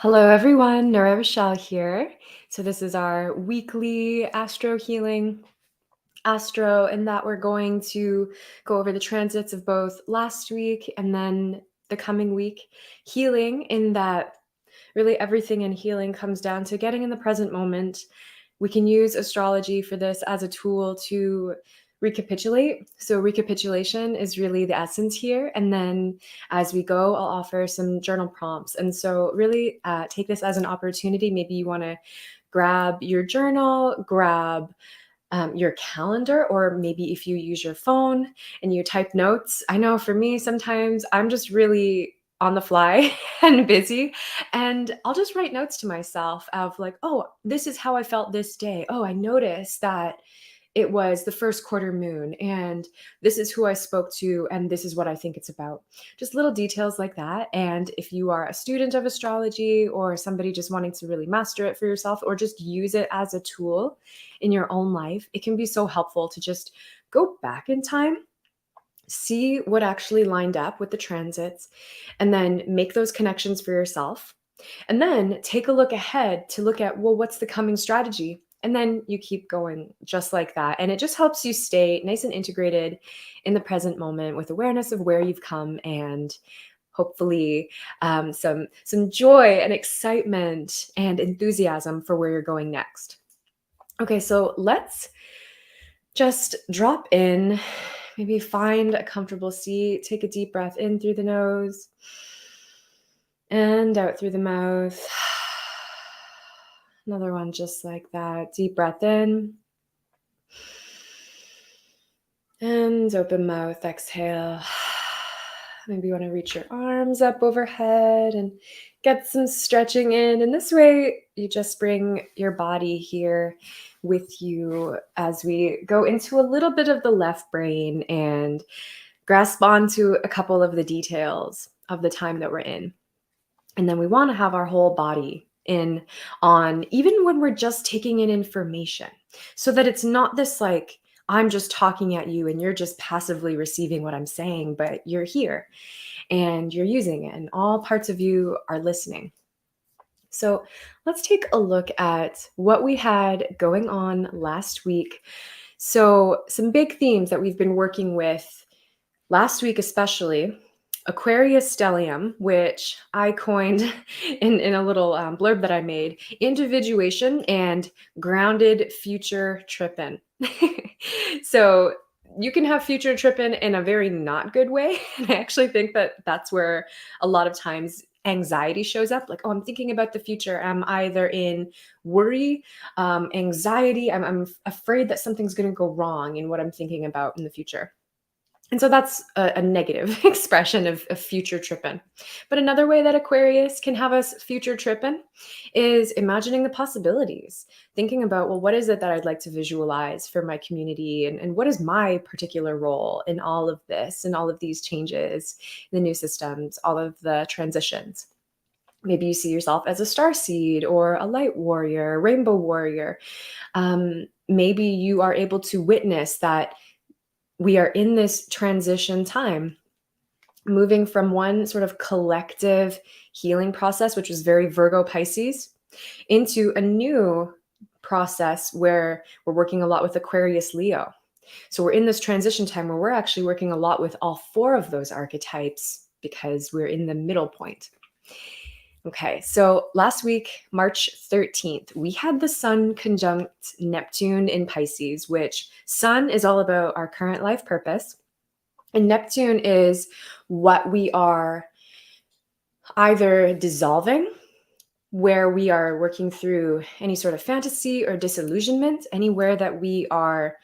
Hello, everyone. Nura here. So, this is our weekly Astro-Healing Astro, in that we're going to go over the transits of both last week and then the coming week. Healing, in that really everything in healing comes down to getting in the present moment. We can use astrology for this as a tool to recapitulate. So, recapitulation is really the essence here. And then as we go, I'll offer some journal prompts. And so, really take this as an opportunity. Maybe you want to grab your journal, grab your calendar, or maybe if you use your phone and you type notes. I know for me, sometimes I'm just really on the fly and busy, and I'll just write notes to myself of like, oh, this is how I felt this day. Oh, I noticed that it was the first quarter moon, and this is who I spoke to, and this is what I think it's about. Just little details like that. And if you are a student of astrology or somebody just wanting to really master it for yourself or just use it as a tool in your own life, it can be so helpful to just go back in time, see what actually lined up with the transits, and then make those connections for yourself. And then take a look ahead to look at, well, what's the coming strategy? And then you keep going just like that. And it just helps you stay nice and integrated in the present moment with awareness of where you've come, and hopefully some joy and excitement and enthusiasm for where you're going next. Okay, so let's just drop in, maybe find a comfortable seat, take a deep breath in through the nose and out through the mouth. Another one just like that. Deep breath in and open mouth, exhale. Maybe you want to reach your arms up overhead and get some stretching in. And this way, you just bring your body here with you as we go into a little bit of the left brain and grasp onto a couple of the details of the time that we're in. And then we want to have our whole body in on, even when we're just taking in information, so that it's not this like, I'm just talking at you and you're just passively receiving what I'm saying, but you're here and you're using it, and all parts of you are listening. So let's take a look at what we had going on last week. So, some big themes that we've been working with last week, especially Aquarius stellium, which I coined in a little blurb that I made, individuation and grounded future trippin'. So you can have future trippin' in a very not good way. And I actually think that that's where a lot of times anxiety shows up. Like, oh, I'm thinking about the future. I'm either in worry, anxiety. I'm afraid that something's going to go wrong in what I'm thinking about in the future. And so that's a negative expression of future tripping. But another way that Aquarius can have us future tripping is imagining the possibilities, thinking about, well, what is it that I'd like to visualize for my community? And what is my particular role in all of this and all of these changes, the new systems, all of the transitions? Maybe you see yourself as a star seed or a light warrior, rainbow warrior. Maybe you are able to witness that we are in this transition time, moving from one sort of collective healing process, which was very Virgo Pisces, into a new process where we're working a lot with Aquarius Leo. So we're in this transition time where we're actually working a lot with all four of those archetypes because we're in the middle point. Okay, so last week, March 13th, we had the Sun conjunct Neptune in Pisces, which Sun is all about our current life purpose. And Neptune is what we are either dissolving, where we are working through any sort of fantasy or disillusionment, anywhere that we are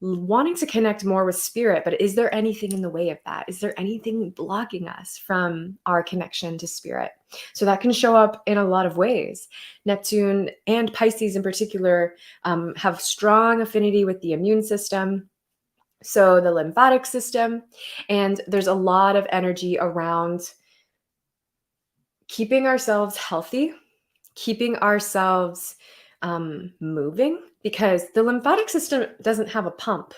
wanting to connect more with spirit. But is there anything in the way of that? Is there anything blocking us from our connection to spirit? So that can show up in a lot of ways. Neptune and Pisces in particular have strong affinity with the immune system, so the lymphatic system. And there's a lot of energy around keeping ourselves healthy, keeping ourselves moving, because the lymphatic system doesn't have a pump,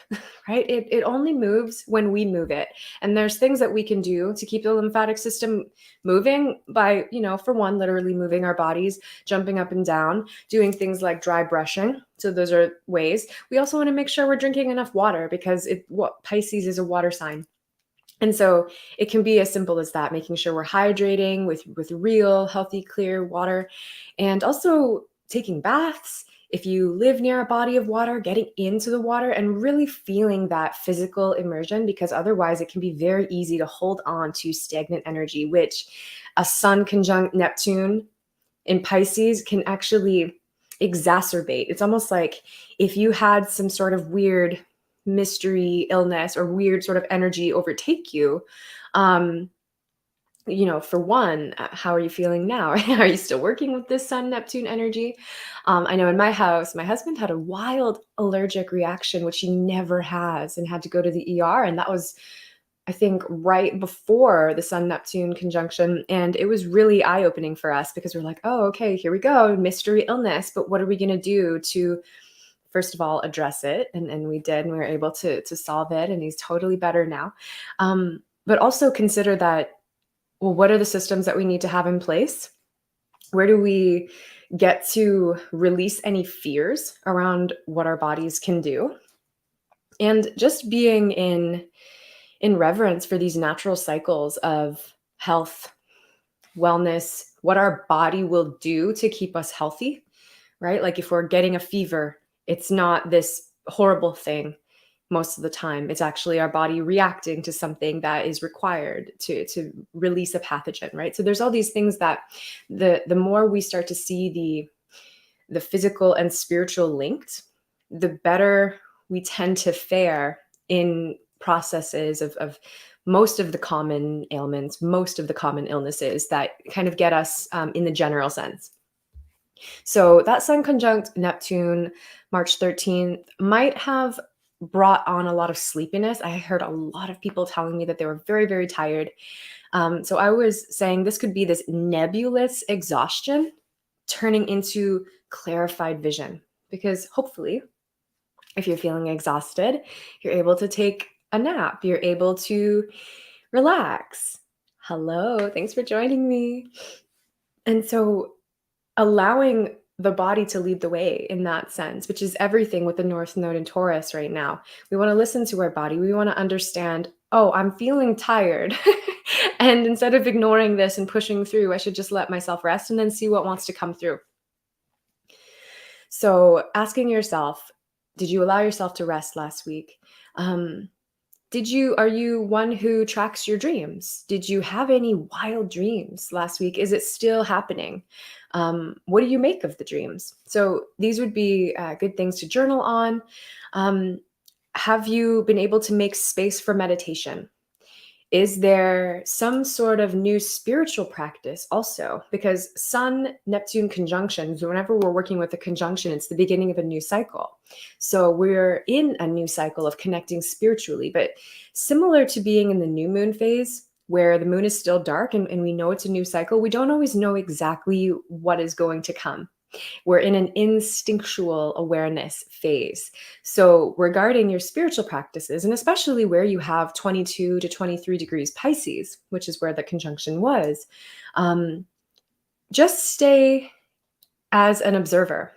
right? It only moves when we move it. And there's things that we can do to keep the lymphatic system moving by, for one, literally moving our bodies, jumping up and down, doing things like dry brushing. So those are ways. We also want to make sure we're drinking enough water, because Pisces is a water sign. And so it can be as simple as that, making sure we're hydrating with real, healthy, clear water, and also taking baths. If you live near a body of water, getting into the water and really feeling that physical immersion, because otherwise it can be very easy to hold on to stagnant energy, which a Sun conjunct Neptune in Pisces can actually exacerbate. It's almost like if you had some sort of weird mystery illness or weird sort of energy overtake you, um, for one, how are you feeling now? Are you still working with this Sun Neptune energy? I know in my house, my husband had a wild allergic reaction, which he never has, and had to go to the ER. And that was, I think, right before the Sun Neptune conjunction. And it was really eye opening for us, because we're like, oh, okay, here we go, mystery illness. But what are we going to do to, first of all, address it? And we did, and we were able to solve it. And he's totally better now. But also consider that, well, what are the systems that we need to have in place? Where do we get to release any fears around what our bodies can do? And just being in reverence for these natural cycles of health, wellness, what our body will do to keep us healthy, right? Like if we're getting a fever, it's not this horrible thing most of the time. It's actually our body reacting to something that is required to release a pathogen, right? So there's all these things that the more we start to see the physical and spiritual linked, the better we tend to fare in processes of most of the common ailments, most of the common illnesses that kind of get us in the general sense. So that Sun conjunct Neptune, March 13th, might have brought on a lot of sleepiness. I heard a lot of people telling me that they were very, very tired. So I was saying this could be this nebulous exhaustion turning into clarified vision, because hopefully, if you're feeling exhausted, you're able to take a nap, you're able to relax. Hello, thanks for joining me. And so allowing the body to lead the way in that sense, which is everything with the North Node in Taurus right now. We want to listen to our body. We want to understand, oh, I'm feeling tired. And instead of ignoring this and pushing through, I should just let myself rest and then see what wants to come through. So asking yourself, did you allow yourself to rest last week? Are you one who tracks your dreams? Did you have any wild dreams last week? Is it still happening? What do you make of the dreams? So these would be good things to journal on. Have you been able to make space for meditation? Is there some sort of new spiritual practice also? Because Sun Neptune conjunctions, whenever we're working with a conjunction, it's the beginning of a new cycle. So we're in a new cycle of connecting spiritually, but similar to being in the new moon phase, where the moon is still dark and we know it's a new cycle, we don't always know exactly what is going to come. We're in an instinctual awareness phase. So regarding your spiritual practices, and especially where you have 22 to 23 degrees Pisces, which is where the conjunction was, just stay as an observer.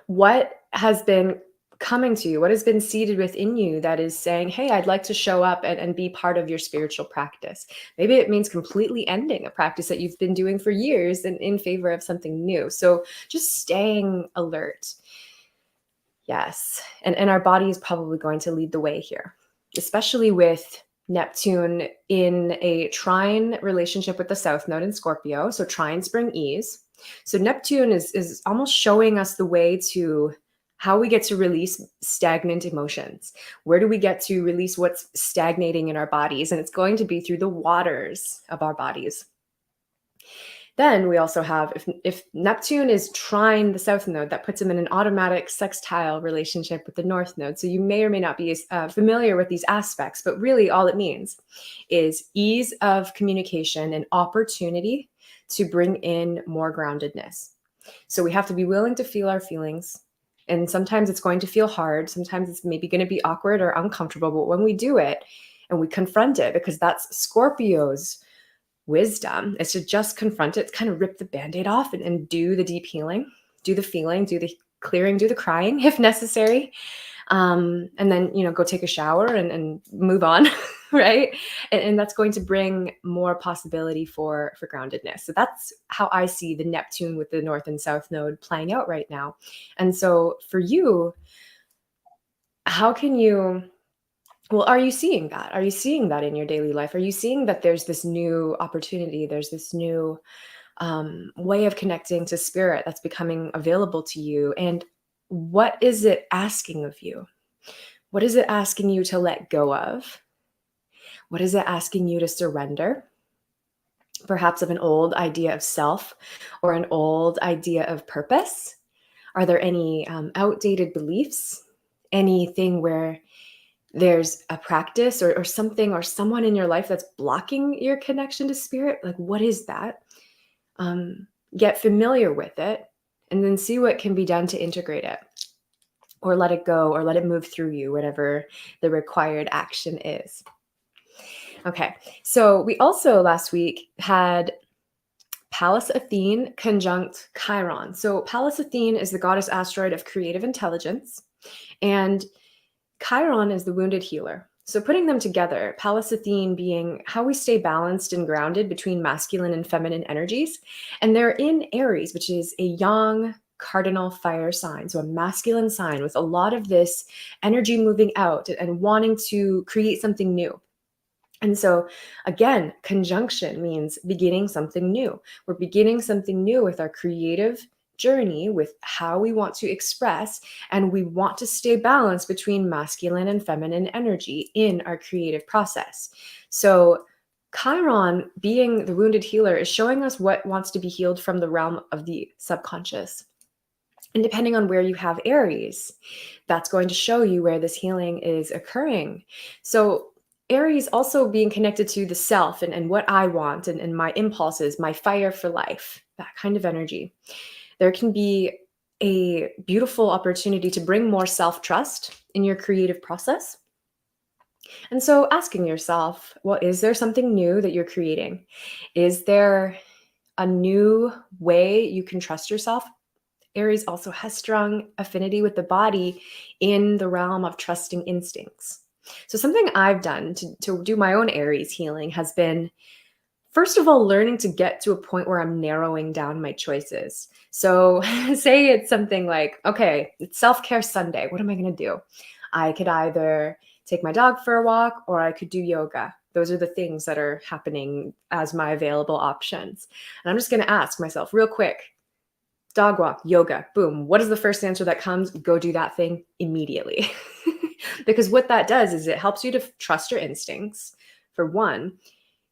What has been coming to you? What has been seated within you that is saying, hey, I'd like to show up and be part of your spiritual practice? Maybe it means completely ending a practice that you've been doing for years and in favor of something new. So just staying alert. Yes. And our body is probably going to lead the way here, especially with Neptune in a trine relationship with the South Node in Scorpio. So trines bring ease. So Neptune is almost showing us the way to how we get to release stagnant emotions. Where do we get to release what's stagnating in our bodies? And it's going to be through the waters of our bodies. Then we also have, if Neptune is trine the South Node, that puts him in an automatic sextile relationship with the North Node. So you may or may not be familiar with these aspects, but really all it means is ease of communication and opportunity to bring in more groundedness. So we have to be willing to feel our feelings. And sometimes it's going to feel hard. Sometimes it's maybe going to be awkward or uncomfortable. But when we do it and we confront it, because that's Scorpio's wisdom, is to just confront it, kind of rip the Band-Aid off and do the deep healing, do the feeling, do the clearing, do the crying if necessary. And then, go take a shower and move on, right? And that's going to bring more possibility for groundedness. So that's how I see the Neptune with the North and South node playing out right now. And so for you, how can you, well, are you seeing that? Are you seeing that in your daily life? Are you seeing that there's this new opportunity? There's this new way of connecting to spirit that's becoming available to you? And what is it asking of you? What is it asking you to let go of? What is it asking you to surrender? Perhaps of an old idea of self or an old idea of purpose? Are there any outdated beliefs? Anything where there's a practice or something or someone in your life that's blocking your connection to spirit? Like, what is that? Get familiar with it and then see what can be done to integrate it, or let it go, or let it move through you, whatever the required action is. Okay, so we also last week had Pallas Athene conjunct Chiron. So Pallas Athene is the goddess asteroid of creative intelligence, and Chiron is the wounded healer. So putting them together, Pallas Athene being how we stay balanced and grounded between masculine and feminine energies. And they're in Aries, which is a yang cardinal fire sign. So a masculine sign with a lot of this energy moving out and wanting to create something new. And so again, conjunction means beginning something new. We're beginning something new with our creative journey, with how we want to express, and we want to stay balanced between masculine and feminine energy in our creative process. So Chiron, being the wounded healer, is showing us what wants to be healed from the realm of the subconscious. And depending on where you have Aries, that's going to show you where this healing is occurring. So Aries also being connected to the self and what I want and my impulses, my fire for life, that kind of energy. There can be a beautiful opportunity to bring more self-trust in your creative process. And so asking yourself, well, is there something new that you're creating? Is there a new way you can trust yourself? Aries also has strong affinity with the body in the realm of trusting instincts. So something I've done to do my own Aries healing has been, first of all, learning to get to a point where I'm narrowing down my choices. So say it's something like, okay, it's self-care Sunday. What am I going to do? I could either take my dog for a walk or I could do yoga. Those are the things that are happening as my available options. And I'm just going to ask myself real quick, dog walk, yoga, boom. What is the first answer that comes? Go do that thing immediately. Because what that does is it helps you to trust your instincts, for one.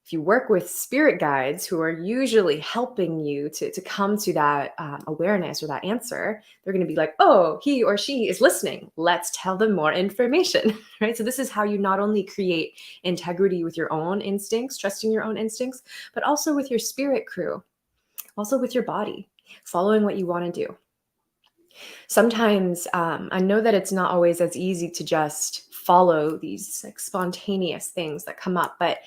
If you work with spirit guides who are usually helping you to come to that awareness or that answer, they're going to be like, oh, he or she is listening. Let's tell them more information, right? So this is how you not only create integrity with your own instincts, trusting your own instincts, but also with your spirit crew, also with your body, following what you want to do. Sometimes I know that it's not always as easy to just follow these like spontaneous things that come up, but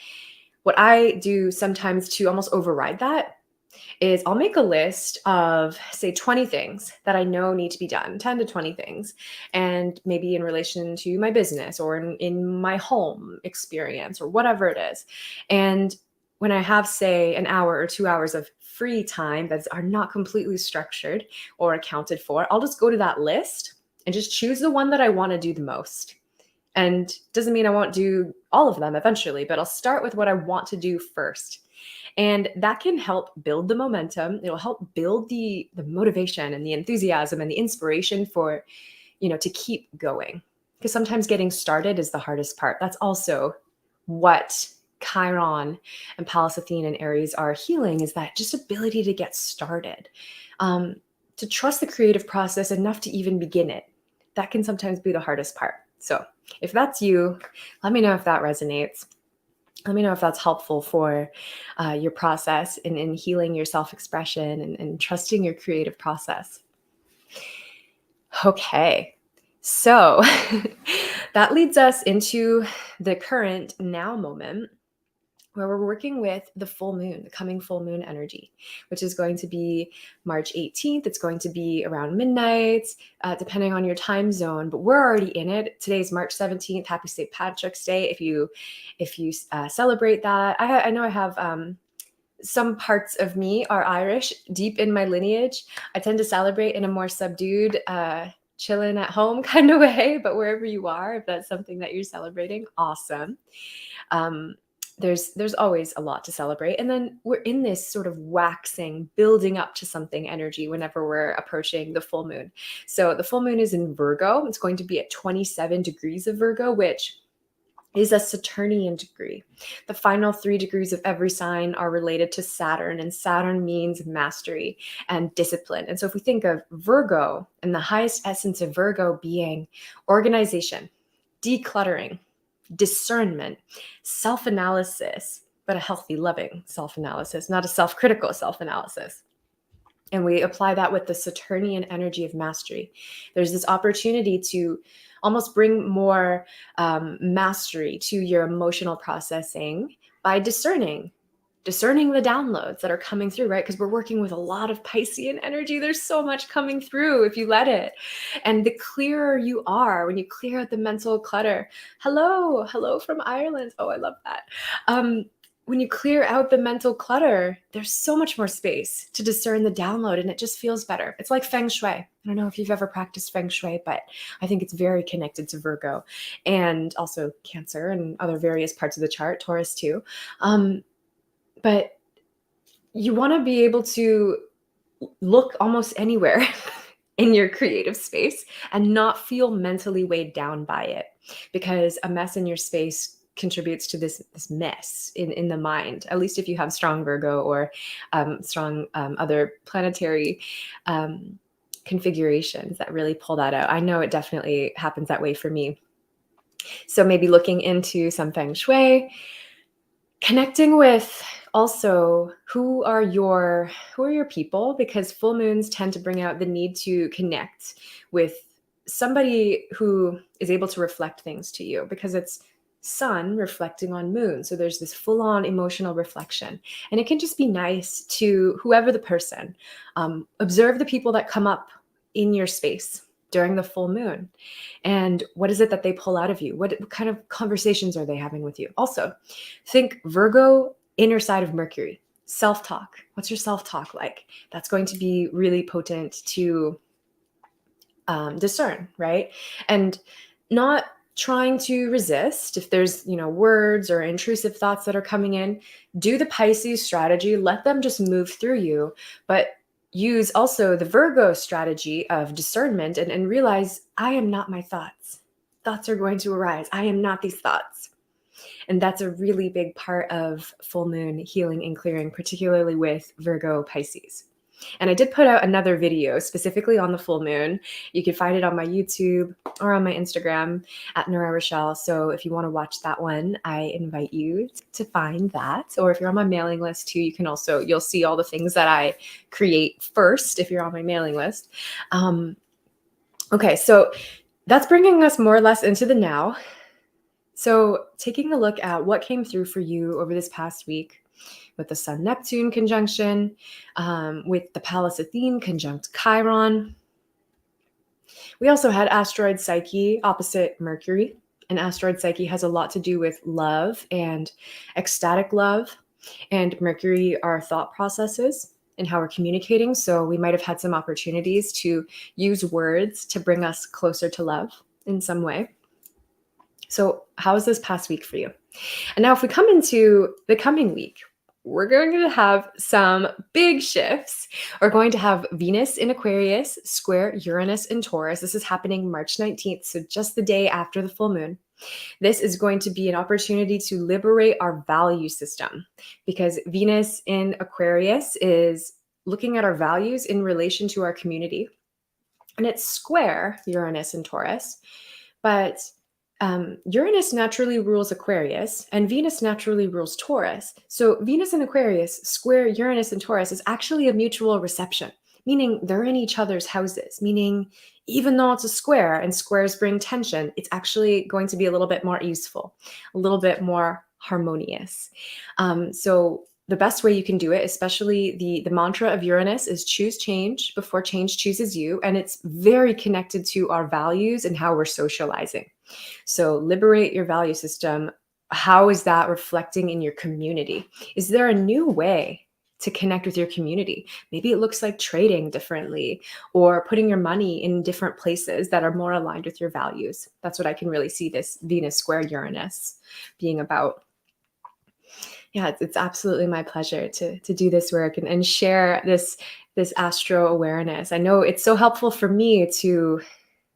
what I do sometimes to almost override that is I'll make a list of, say, 20 things that I know need to be done, 10 to 20 things, and maybe in relation to my business or in my home experience or whatever it is. And when I have, say, an hour or 2 hours of free time that are not completely structured or accounted for, I'll just go to that list and just choose the one that I want to do the most. And doesn't mean I won't do all of them eventually, but I'll start with what I want to do first. And that can help build the momentum. It'll help build the motivation and the enthusiasm and the inspiration for, to keep going. Because sometimes getting started is the hardest part. That's also what Chiron and Pallas Athene and Aries are healing, is that just ability to get started, to trust the creative process enough to even begin it. That can sometimes be the hardest part. So if that's you, let me know if that resonates. Let me know if that's helpful for your process in healing your self-expression and trusting your creative process. Okay, so that leads us into the current now moment where we're working with the full moon, the coming full moon energy, which is going to be March 18th. It's going to be around midnight, depending on your time zone, but we're already in it. Today's March 17th. Happy St. Patrick's Day if you celebrate that. I know I have some parts of me are Irish, deep in my lineage. I tend to celebrate in a more subdued, chilling at home kind of way, but wherever you are, if that's something that you're celebrating, awesome. Um, there's always a lot to celebrate. And then we're in this sort of waxing, building up to something energy whenever we're approaching the full moon. So the full moon is in Virgo. It's going to be at 27 degrees of Virgo, which is a Saturnian degree. The final 3 degrees of every sign are related to Saturn, and Saturn means mastery and discipline. And so if we think of Virgo and the highest essence of Virgo being organization, decluttering, discernment, self-analysis, but a healthy, loving self-analysis, not a self-critical self-analysis. And we apply that with the Saturnian energy of mastery. There's this opportunity to almost bring more mastery to your emotional processing by discerning the downloads that are coming through, right? Because we're working with a lot of Piscean energy. There's so much coming through if you let it. And the clearer you are, when you clear out the mental clutter. Hello from Ireland. Oh, I love that. When you clear out the mental clutter, there's so much more space to discern the download, and it just feels better. It's like feng shui. I don't know if you've ever practiced feng shui, but I think it's very connected to Virgo and also Cancer and other various parts of the chart, Taurus too. But you want to be able to look almost anywhere in your creative space and not feel mentally weighed down by it, because a mess in your space contributes to this mess in the mind, at least if you have strong Virgo or strong other planetary configurations that really pull that out. I know it definitely happens that way for me. So maybe looking into some feng shui, connecting with also who are your people, because full moons tend to bring out the need to connect with somebody who is able to reflect things to you, because it's sun reflecting on moon. So there's this full-on emotional reflection, and it can just be nice to whoever the person, observe the people that come up in your space during the full moon. And what is it that they pull out of you? What kind of conversations are they having with you? Also, think Virgo, inner side of Mercury, self-talk. What's your self-talk like? That's going to be really potent to discern, right? And not trying to resist if there's, words or intrusive thoughts that are coming in. Do the Pisces strategy, let them just move through you, but use also the Virgo strategy of discernment and realize, I am not my thoughts. Thoughts are going to arise. I am not these thoughts. And that's a really big part of full moon healing and clearing, particularly with Virgo Pisces. And I did put out another video specifically on the full moon. You can find it on my YouTube or on my Instagram at Nura Rochelle. So if you want to watch that one, I invite you to find that. Or if you're on my mailing list too, you'll see all the things that I create first if you're on my mailing list. Okay, so that's bringing us more or less into the now. So taking a look at what came through for you over this past week, with the Sun-Neptune conjunction, with the Pallas Athene conjunct Chiron. We also had asteroid Psyche opposite Mercury, and asteroid Psyche has a lot to do with love and ecstatic love, and Mercury are thought processes and how we're communicating. So we might have had some opportunities to use words to bring us closer to love in some way. So how was this past week for you? And now if we come into the coming week, we're going to have some big shifts. We're going to have Venus in Aquarius square Uranus in Taurus. This is happening March 19th, so just the day after the full moon. This is going to be an opportunity to liberate our value system, because Venus in Aquarius is looking at our values in relation to our community. And it's square Uranus in Taurus, but Uranus naturally rules Aquarius and Venus naturally rules Taurus. So Venus and Aquarius square Uranus and Taurus is actually a mutual reception, meaning they're in each other's houses, meaning even though it's a square and squares bring tension, it's actually going to be a little bit more useful, a little bit more harmonious. So the best way you can do it, especially the mantra of Uranus, is choose change before change chooses you. And it's very connected to our values and how we're socializing. So liberate your value system. How is that reflecting in your community? Is there a new way to connect with your community? Maybe it looks like trading differently or putting your money in different places that are more aligned with your values. That's what I can really see this Venus square Uranus being about. Yeah, it's absolutely my pleasure to do this work and share this astro awareness. I know it's so helpful for me to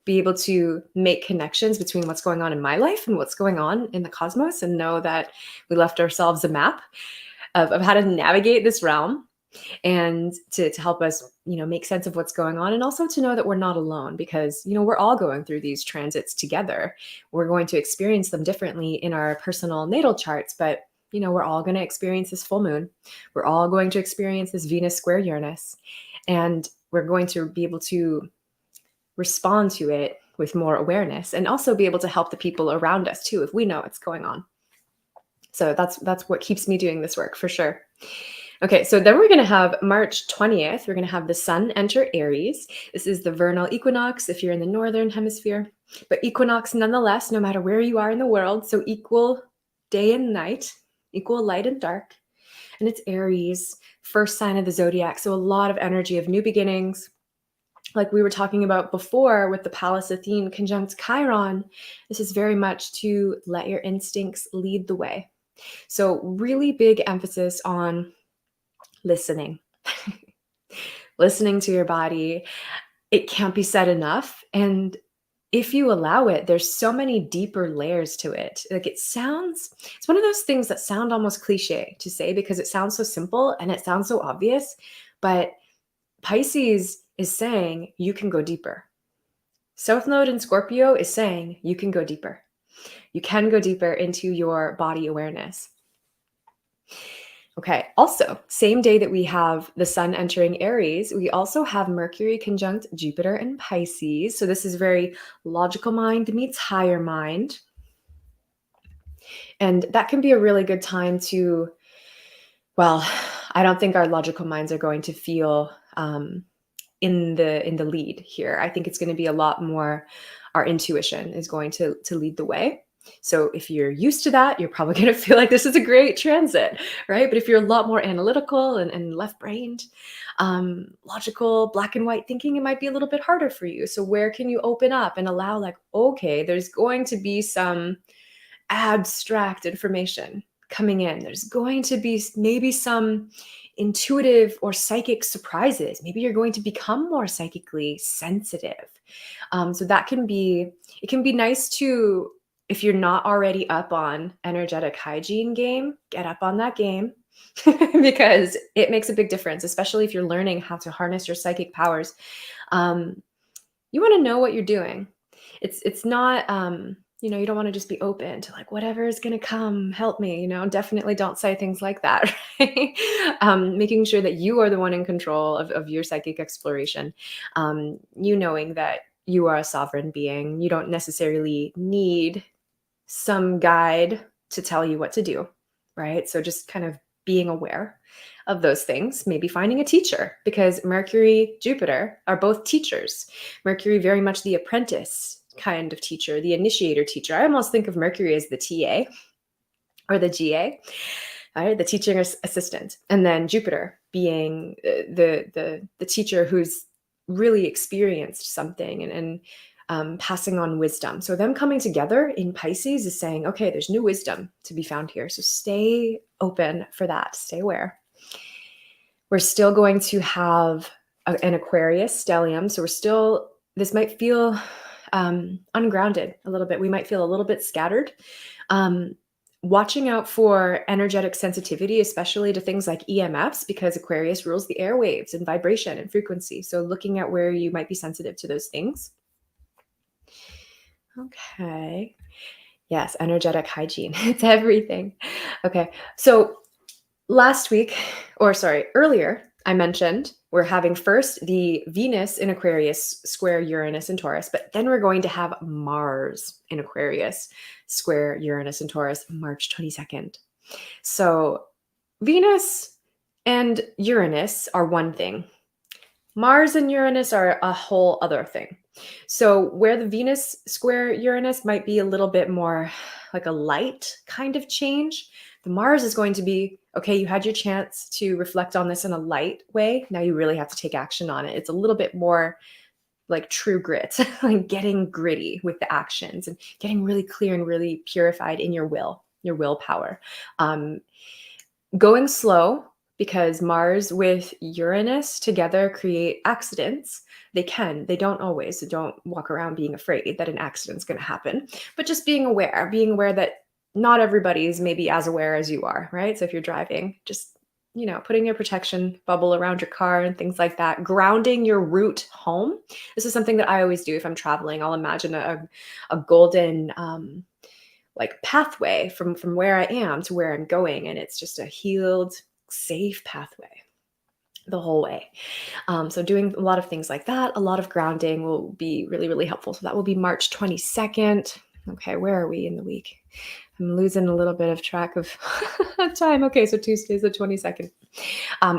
be able to make connections between what's going on in my life and what's going on in the cosmos, and know that we left ourselves a map of how to navigate this realm, and to help us, make sense of what's going on, and also to know that we're not alone, because we're all going through these transits together. We're going to experience them differently in our personal natal charts, but we're all going to experience this full moon. We're all going to experience this Venus square Uranus, and we're going to be able to respond to it with more awareness, and also be able to help the people around us too if we know what's going on. So that's what keeps me doing this work for sure. Okay, so then we're going to have March 20th. We're going to have the sun enter Aries. This is the vernal equinox if you're in the northern hemisphere, but equinox nonetheless, no matter where you are in the world. So equal day and night, equal light and dark. And it's Aries, first sign of the zodiac. So a lot of energy of new beginnings. Like we were talking about before with the Pallas Athene conjunct Chiron, this is very much to let your instincts lead the way. So really big emphasis on listening. Listening to your body. It can't be said enough. And if you allow it, there's so many deeper layers to it. Like it's one of those things that sound almost cliche to say because it sounds so simple and it sounds so obvious, but Pisces is saying you can go deeper. South Node in Scorpio is saying you can go deeper. You can go deeper into your body awareness. Okay, also, same day that we have the sun entering Aries, we also have Mercury conjunct Jupiter in Pisces. So this is very logical mind meets higher mind. And that can be a really good time to, well, I don't think our logical minds are going to feel in the lead here. I think it's going to be a lot more our intuition is going to lead the way. So if you're used to that, you're probably going to feel like this is a great transit, right? But if you're a lot more analytical and left-brained, logical, black and white thinking, it might be a little bit harder for you. So where can you open up and allow like, okay, there's going to be some abstract information coming in. There's going to be maybe some intuitive or psychic surprises. Maybe you're going to become more psychically sensitive. So it can be nice to, if you're not already up on energetic hygiene game, get up on that game because it makes a big difference, especially if you're learning how to harness your psychic powers. You want to know what you're doing. It's not, you don't want to just be open to like, whatever is going to come, help me, definitely don't say things like that, right? Making sure that you are the one in control of your psychic exploration. Knowing that you are a sovereign being. You don't necessarily need some guide to tell you what to do, right? So just kind of being aware of those things, maybe finding a teacher, because Mercury, Jupiter are both teachers. Mercury, very much the apprentice kind of teacher, the initiator teacher. I almost think of Mercury as the TA or the GA, right? The teaching assistant. And then Jupiter being the teacher who's really experienced something and passing on wisdom. So them coming together in Pisces is saying, okay, there's new wisdom to be found here. So stay open for that. Stay aware. We're still going to have an Aquarius stellium. So this might feel ungrounded a little bit. We might feel a little bit scattered. Watching out for energetic sensitivity, especially to things like EMFs, because Aquarius rules the airwaves and vibration and frequency. So looking at where you might be sensitive to those things. Okay. Yes, energetic hygiene. It's everything. Okay. So last week, or sorry, earlier, I mentioned we're having first the Venus in Aquarius square Uranus in Taurus, but then we're going to have Mars in Aquarius square Uranus in Taurus March 22nd. So Venus and Uranus are one thing. Mars and Uranus are a whole other thing. So, where the Venus square Uranus might be a little bit more like a light kind of change, the Mars is going to be okay, you had your chance to reflect on this in a light way. Now you really have to take action on it. It's a little bit more like true grit, like getting gritty with the actions and getting really clear and really purified in your willpower. Um, Going slow, because Mars with Uranus together create accidents. They don't always. So don't walk around being afraid that an accident's going to happen, but just being aware that not everybody's maybe as aware as you are, right? So if you're driving, just putting your protection bubble around your car and things like that, grounding your route home. This is something that I always do if I'm traveling. I'll imagine a golden like pathway from where I am to where I'm going, and it's just a healed, safe pathway the whole way. So doing a lot of things like that, a lot of grounding will be really, really helpful. So that will be March 22nd. Okay, where are we in the week? I'm losing a little bit of track of time. Okay, so Tuesday's the 22nd.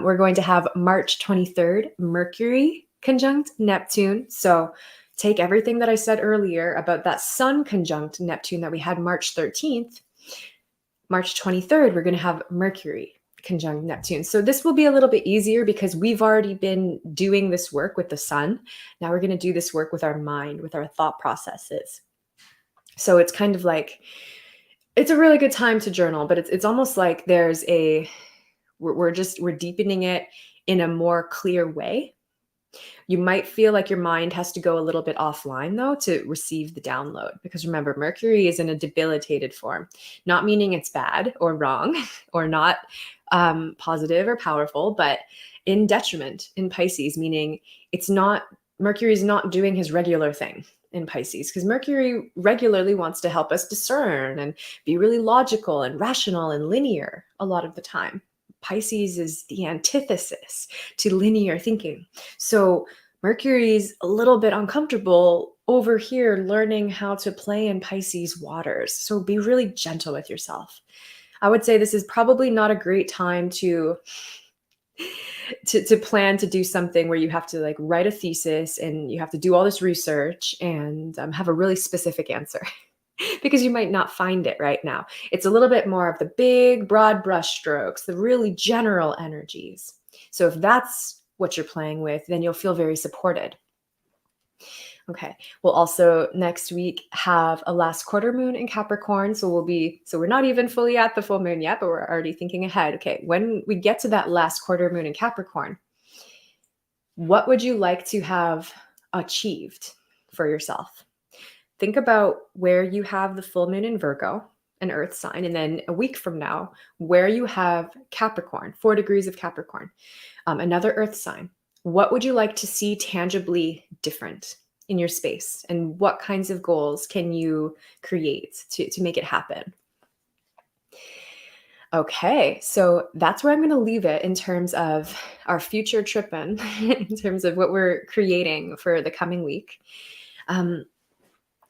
We're going to have March 23rd, Mercury conjunct Neptune. So take everything that I said earlier about that Sun conjunct Neptune that we had March 13th. March 23rd, we're going to have Mercury conjunct Neptune. So this will be a little bit easier because we've already been doing this work with the Sun. Now we're going to do this work with our mind, with our thought processes. So it's kind of like, it's a really good time to journal, but it's almost like we're deepening it in a more clear way. You might feel like your mind has to go a little bit offline, though, to receive the download. Because remember, Mercury is in a debilitated form, not meaning it's bad or wrong or not positive or powerful, but in detriment in Pisces, meaning Mercury is not doing his regular thing in Pisces, because Mercury regularly wants to help us discern and be really logical and rational and linear a lot of the time. Pisces is the antithesis to linear thinking. So Mercury's a little bit uncomfortable over here learning how to play in Pisces waters. So be really gentle with yourself. I would say this is probably not a great time to plan to do something where you have to like write a thesis and you have to do all this research and have a really specific answer. Because you might not find it right now. It's a little bit more of the big, broad brush strokes, the really general energies. So if that's what you're playing with, then you'll feel very supported. Okay. We'll also next week have a last quarter moon in Capricorn. So we're not even fully at the full moon yet, but we're already thinking ahead. Okay. When we get to that last quarter moon in Capricorn, what would you like to have achieved for yourself? Think about where you have the full moon in Virgo, an earth sign, and then a week from now, where you have Capricorn, 4 degrees of Capricorn, another earth sign. What would you like to see tangibly different in your space? And what kinds of goals can you create to make it happen? Okay, so that's where I'm going to leave it in terms of our future tripping, in terms of what we're creating for the coming week.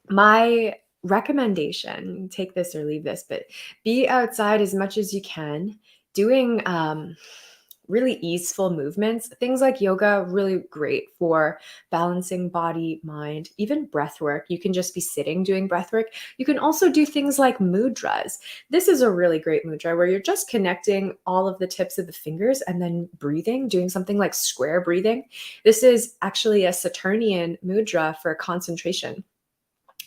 My recommendation, take this or leave this, but be outside as much as you can, doing really easeful movements. Things like yoga, really great for balancing body, mind, even breath work. You can just be sitting doing breath work. You can also do things like mudras. This is a really great mudra where you're just connecting all of the tips of the fingers and then breathing, doing something like square breathing. This is actually a Saturnian mudra for concentration,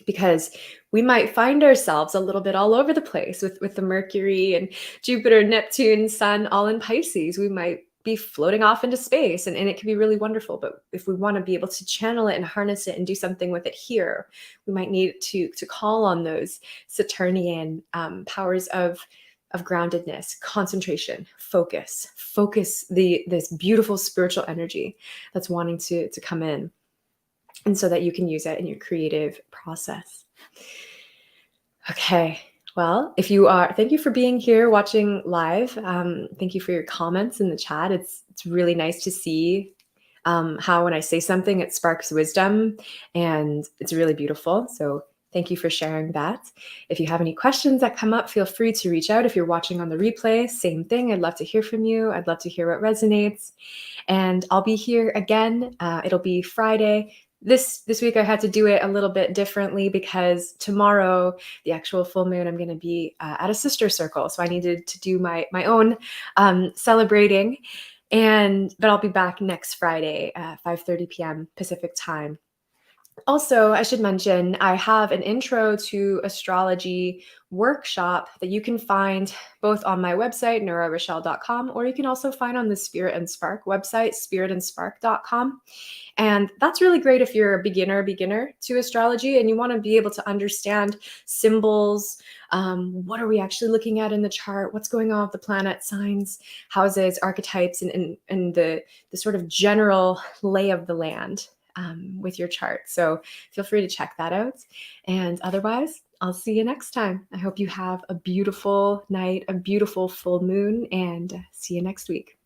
because we might find ourselves a little bit all over the place with the Mercury and Jupiter, Neptune, Sun, all in Pisces. We might be floating off into space and it can be really wonderful. But if we want to be able to channel it and harness it and do something with it here, we might need to call on those Saturnian powers of groundedness, concentration, focus, this beautiful spiritual energy that's wanting to come in. And so that you can use it in your creative process. Okay. Well, thank you for being here watching live. Thank you for your comments in the chat. It's really nice to see how when I say something, it sparks wisdom, and it's really beautiful. So thank you for sharing that. If you have any questions that come up, feel free to reach out. If you're watching on the replay, same thing. I'd love to hear from you. I'd love to hear what resonates. And I'll be here again. It'll be Friday. This week I had to do it a little bit differently because tomorrow, the actual full moon, I'm going to be at a sister circle. So I needed to do my own celebrating. But I'll be back next Friday at 5:30 p.m. Pacific time. Also, I should mention I have an intro to astrology workshop that you can find both on my website, nurarochelle.com, or you can also find on the Spirit and Spark website, spiritandspark.com. And that's really great if you're a beginner to astrology and you want to be able to understand symbols. What are we actually looking at in the chart? What's going on with the planet signs, houses, archetypes, and the sort of general lay of the land with your chart. So feel free to check that out. And otherwise, I'll see you next time. I hope you have a beautiful night, a beautiful full moon, and see you next week.